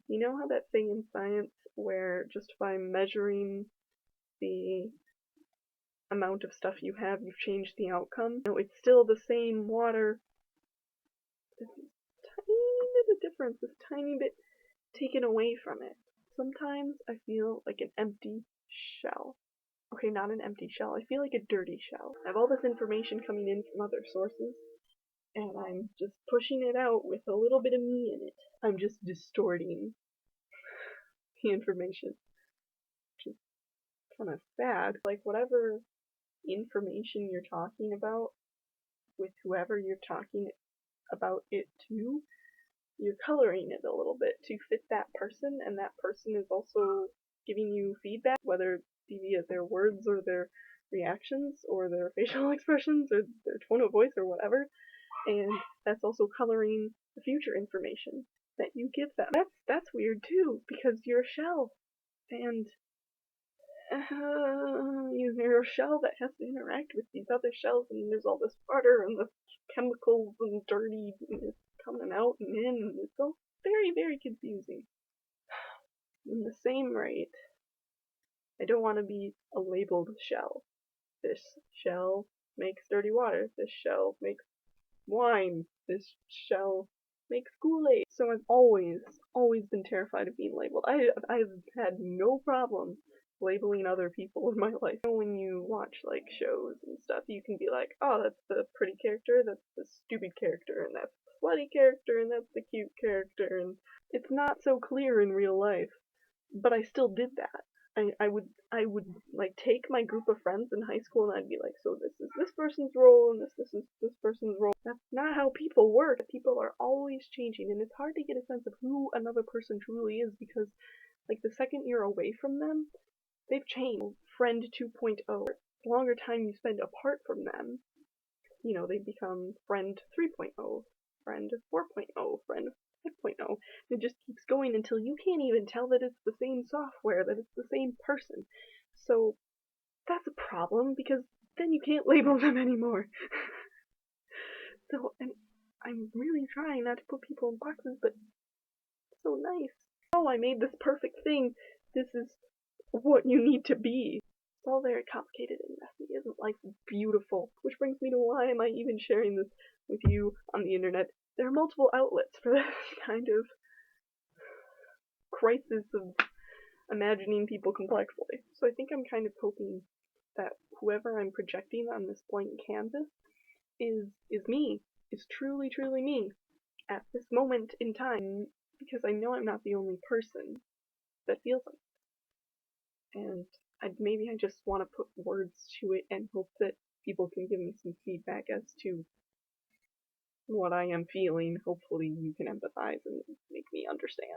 You know how that thing in science where just by measuring the amount of stuff you have, you've changed the outcome? No, it's still the same water. This tiny bit of difference, this tiny bit taken away from it. Sometimes I feel like an empty shell. Okay, not an empty shell. I feel like a dirty shell. I have all this information coming in from other sources, and I'm just pushing it out with a little bit of me in it. I'm just distorting the information, which is kind of sad. Like, whatever information you're talking about with whoever you're talking about it to, you're coloring it a little bit to fit that person, and that person is also giving you feedback, whether it be via their words or their reactions or their facial expressions or their tone of voice or whatever, and that's also coloring the future information that you give them. That's weird too, because you're a shell, and you're a shell that has to interact with these other shells, and there's all this water and the chemicals and dirty coming out and in, and it's all very, very confusing. In the same rate, I don't want to be a labeled shell. This shell makes dirty water. This shell makes wine. This shell makes Kool-Aid. So I've always been terrified of being labeled. I've had no problem labeling other people in my life. When you watch like shows and stuff, you can be like, oh, that's the pretty character, that's the stupid character, and that's the slutty character, and that's the cute character, and it's not so clear in real life. But I still did that. I would like take my group of friends in high school and I'd be like, so this is this person's role and this is this person's role. That's not how people work. People are always changing, and it's hard to get a sense of who another person truly is because like the second you're away from them, they've changed. Friend 2.0. The longer time you spend apart from them, they become friend 3.0, friend 4.0, friend 5.0. It just keeps going until you can't even tell that it's the same software, that it's the same person. So that's a problem because then you can't label them anymore. So, and I'm really trying not to put people in boxes, but it's so nice. Oh, I made this perfect thing. This is what you need to be. It's all very complicated and messy. Isn't life beautiful? Which brings me to why am I even sharing this with you on the internet? There are multiple outlets for this kind of crisis of imagining people complexly. So I think I'm kind of hoping that whoever I'm projecting on this blank canvas is me, is truly, truly me at this moment in time, because I know I'm not the only person that feels like it. And maybe I just want to put words to it and hope that people can give me some feedback as to what I am feeling. Hopefully you can empathize and make me understand.